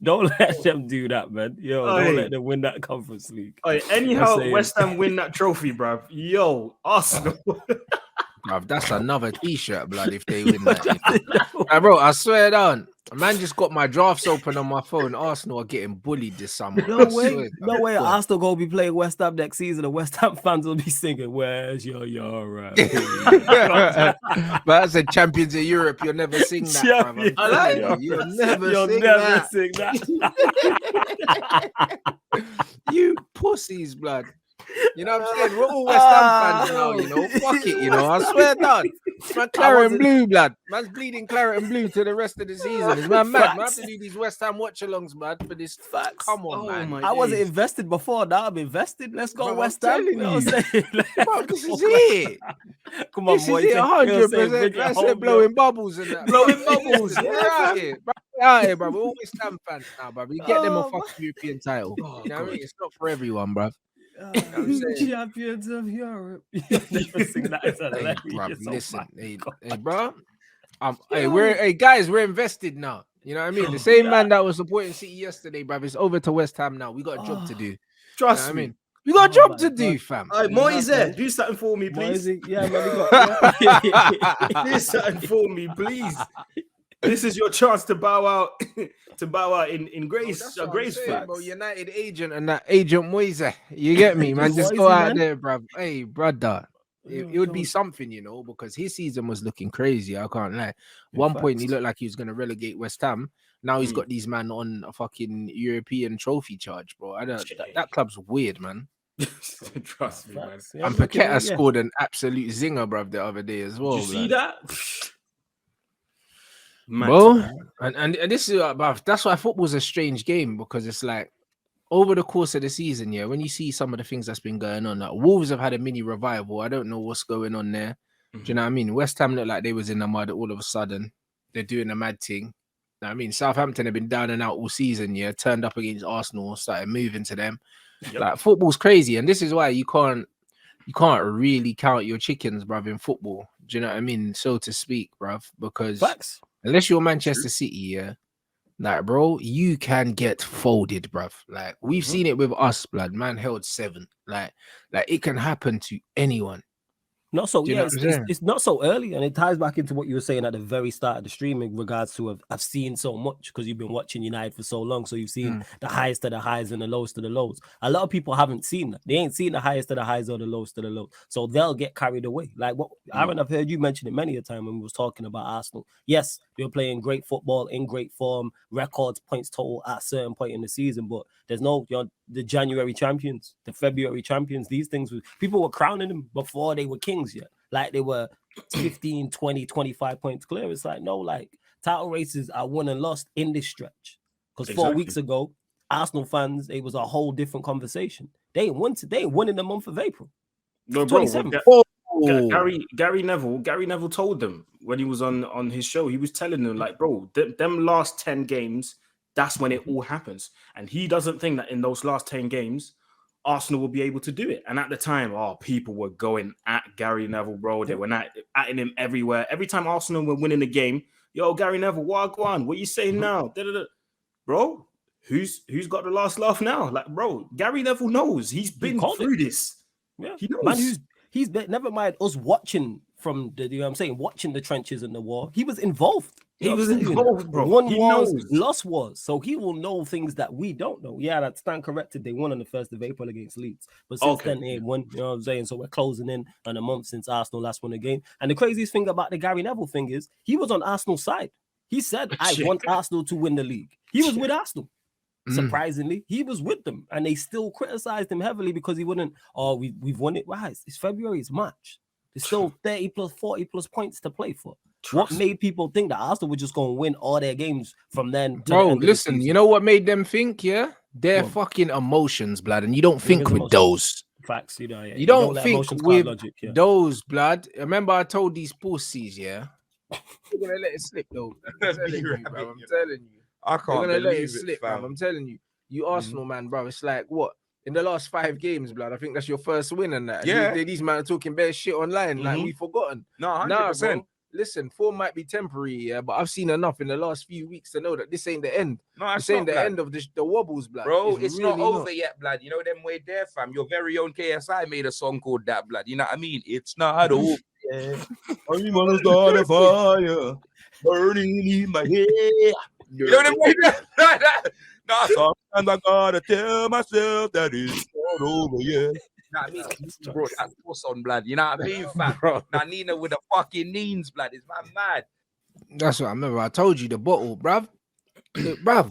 Don't let them do that, man. Yo, don't let them win that Conference League. Anyhow, West Ham win that trophy, bruv. Yo, Arsenal. Bruv, that's another t-shirt, blood, if they win that. Bro, I swear down. Man just got my drafts open on my phone. Arsenal are getting bullied this summer. No way. Arsenal gonna be playing West Ham next season. The West Ham fans will be singing, "Where's your Europe?" But that's a Champions of Europe. You'll never sing that, bruv. I like You'll never sing that. You pussies, blood. You know what I'm saying? We're all West Ham fans now, you know. Fuck it, you know. I swear down. Man, claret and blue, blood. Man's bleeding claret and blue to the rest of the season. Is man mad? Man, I have to do these West Ham watch-alongs, blood, for this. Facts. Come on, man. I wasn't invested before. Now I'm invested. Let's go, West Ham. You know what I'm saying? This is it. Come on, boy. 100%. I said blowing bubbles and that. Blowing bubbles. We're out here. Out here, bro. We're all West Ham fans now, bro. We get them a fucking European title. You know what I mean? It's not for everyone, bro. Champions of Europe. Never sing that. It's hilarious. Listen, hey, bro. Guys, we're invested now. You know what I mean? The same man that was supporting City yesterday, bro, is over to West Ham now. We got a job to do. Trust me. We got a job to do, fam. Moise, do something for me, please. Yeah, man, we got. Do something for me, please. This is your chance to bow out, in grace. Bro, United agent and that agent Moise. You get me, man? Just go out there, bro. Hey, brother. It would be something, you know, because his season was looking crazy. I can't lie. One point he looked like he was going to relegate West Ham. Now he's got these man on a fucking European trophy charge, bro. That club's weird, man. Trust me, man. And Paqueta scored an absolute zinger, bro, the other day as well. Did you see that? Bro, and this is that's why football's a strange game, because it's like over the course of the season, yeah, when you see some of the things that's been going on, like Wolves have had a mini revival. I don't know what's going on there. Do you know what I mean? West Ham looked like they was in the mud all of a sudden. They're doing a mad thing. You know what I mean, Southampton have been down and out all season, yeah, turned up against Arsenal, started moving to them. Yep. Like football's crazy, and this is why you can't really count your chickens, bruv, in football. Do you know what I mean? So to speak, bruv, because unless you're Manchester City, yeah, like, bro, you can get folded, bruv. Like, we've seen it with us, blood. Man held 7. Like it can happen to anyone. Not so, it's not so early, and it ties back into what you were saying at the very start of the stream in regards to I've seen so much because you've been watching United for so long, so you've seen the highest of the highs and the lowest of the lows. A lot of people haven't seen that. They ain't seen the highest of the highs or the lowest of the lows, so they'll get carried away. Like what Aaron, I've heard you mention it many a time when we was talking about Arsenal. Yes, they're playing great football, in great form, records, points total at a certain point in the season, but there's no, the January champions, the February champions, these things, people were crowning them before they were kings yet. Like they were 15, 20, 25 points clear. It's like, no, like title races are won and lost in this stretch. Because 4 weeks ago, Arsenal fans, it was a whole different conversation. They ain't won in the month of April. No, bro. Gary Neville told them when he was on his show, he was telling them, like, bro, them last 10 games, that's when it all happens. And he doesn't think that in those last 10 games, Arsenal will be able to do it. And at the time, people were going at Gary Neville, bro. They were at him everywhere. Every time Arsenal were winning the game, yo, Gary Neville, what are you saying now? Bro, who's got the last laugh now? Like, bro, Gary Neville knows. He's been through this. Yeah, he knows. Man, he's never mind us watching from the, you know what I'm saying, watching the trenches in the war. He was involved. He was involved, bro. Won wars, lost wars. So he will know things that we don't know. Yeah, that's stand corrected. They won on the 1st of April against Leeds. But since then, they ain't won. You know what I'm saying? So we're closing in on a month since Arsenal last won a game. And the craziest thing about the Gary Neville thing is he was on Arsenal's side. He said, I want Arsenal to win the league. He was with Arsenal. Surprisingly, he was with them. And they still criticized him heavily because he wouldn't, we've won it. Wow, it's February, it's March. There's still 30 plus, 40 plus points to play for. What made people think that Arsenal were just going to win all their games from then? Bro, listen, you know what made them think, yeah? Their fucking emotions, blood, and you don't think with those. Facts, you know. Yeah. You don't think with logic, those, blood. Remember, I told these pussies, yeah? You're going to let it slip, though. I'm telling you, bro. I'm telling you. I can't believe let it slip, bro. I'm telling you. You Arsenal, man, bro. It's like, what? In the last 5 games, blood, I think that's your first win and that. Yeah. These men are talking bare shit online, like we've forgotten. No, 100%. Nah, bro. listen, form might be temporary, yeah, but I've seen enough in the last few weeks to know that this ain't the end. No, this ain't the end of the wobbles, blood. Bro, it's really not over yet, blood. You know them way there, fam. Your very own KSI made a song called that, blood. You know what I mean? It's not over yet. I'm gonna start a fire burning in my head. You know them way there? Nah, sometimes I gotta tell myself that it's not over yet. Nah, I mean, bro, that's what's on, blood. You know what I mean, fam? Now Nina with the fucking knees, blood. Is man mad? That's what I remember. I told you the bottle, bruv. Bruv,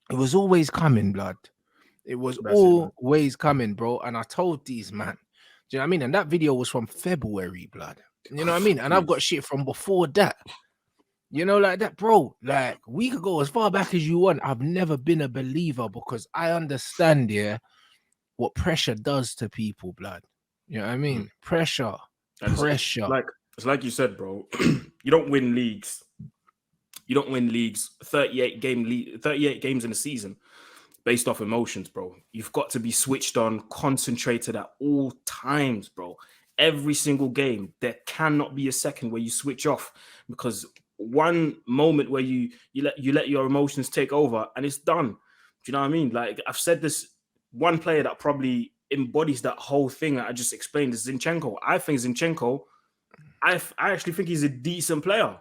it was always coming, blood. It was always coming, bro. And I told these man, do you know what I mean? And that video was from February, blood. You know what I mean? And I've got shit from before that. You know, like that, bro. Like we could go as far back as you want. I've never been a believer because I understand, yeah, what pressure does to people, blood. You know what I mean? Pressure. It's like you said, bro. You don't win leagues. You don't win leagues 38 games in a season based off emotions, bro. You've got to be switched on, concentrated at all times, bro. Every single game, there cannot be a second where you switch off because one moment where you let your emotions take over and it's done. Do you know what I mean? Like I've said this, one player that probably embodies that whole thing that I just explained is Zinchenko. I think Zinchenko, I actually think he's a decent player.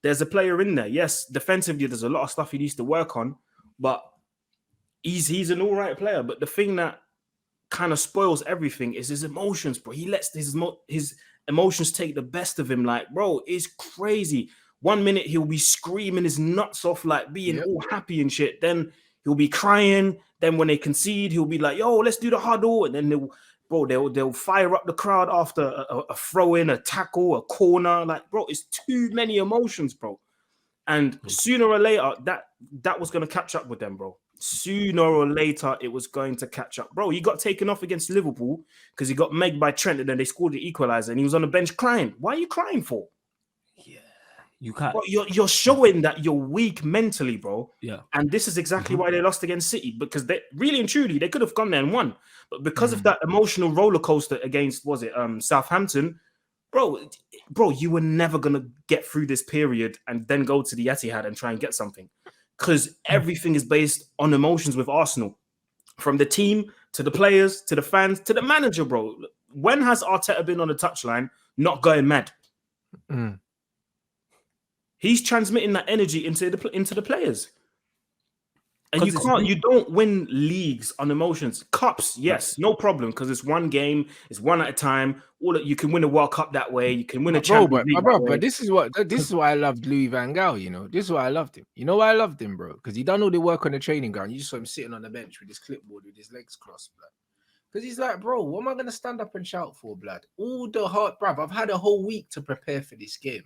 There's a player in there. Yes, defensively, there's a lot of stuff he needs to work on, but he's an all right player. But the thing that kind of spoils everything is his emotions, bro. He lets his emotions take the best of him. Like, bro, it's crazy. 1 minute he'll be screaming his nuts off, like being all happy and shit. Then he'll be crying. Then when they concede, he'll be like, "Yo, let's do the huddle." And then they'll fire up the crowd after a throw in, a tackle, a corner. Like, bro, it's too many emotions, bro. And sooner or later, that was going to catch up with them, bro. Sooner or later, it was going to catch up. Bro, he got taken off against Liverpool because he got megged by Trent and then they scored the equalizer and he was on the bench crying. Why are you crying for? Yeah, you can't. Bro, you're showing that you're weak mentally, bro. Yeah. And this is exactly why they lost against City, because they really and truly, they could have gone there and won. But because of that emotional roller coaster against, Southampton, bro, you were never going to get through this period and then go to the Etihad and try and get something. Because everything is based on emotions with Arsenal. From the team, to the players, to the fans, to the manager, bro. When has Arteta been on the touchline not going mad? He's transmitting that energy into the players. And you don't win leagues on emotions. Cups, yes, no problem, because it's one game, it's one at a time. You can win a World Cup that way. You can win a Champions League. But this is why I loved Louis van Gaal. You know, this is why I loved him. You know why I loved him, bro? Because he done all the work on the training ground. You just saw him sitting on the bench with his clipboard, with his legs crossed, blood. Because he's like, bro, what am I gonna stand up and shout for, blood? All the heart, bruv. I've had a whole week to prepare for this game.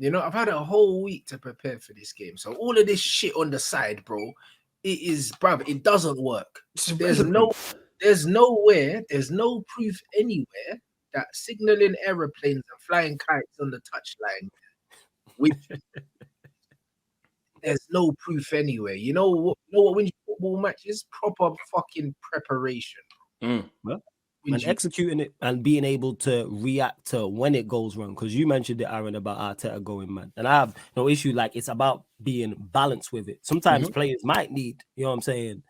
You know, I've had a whole week to prepare for this game. So all of this shit on the side, bro, it is, bruv, it doesn't work. There's no proof anywhere that signaling aeroplanes and flying kites on the touchline, which there's no proof anywhere. You know what wins football matches? Proper fucking preparation. Well, and executing it and being able to react to when it goes wrong. Because you mentioned it, Aaron, about Arteta going mad. And I have no issue. Like, it's about being balanced with it. Sometimes players might need, you know what I'm saying,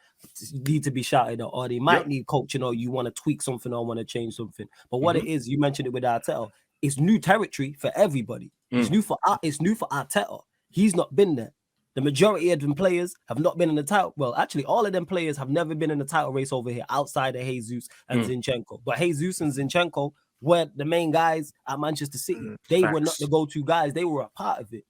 need to be shouted at, or they might need coaching, or you want to tweak something or want to change something. But what it is, you mentioned it with Arteta, it's new territory for everybody. It's new for Arteta. He's not been there. The majority of them players have not been in the title. Well, actually, all of them players have never been in the title race over here outside of Jesus and Zinchenko. But Jesus and Zinchenko were the main guys at Manchester City. They were not the go-to guys. They were a part of it.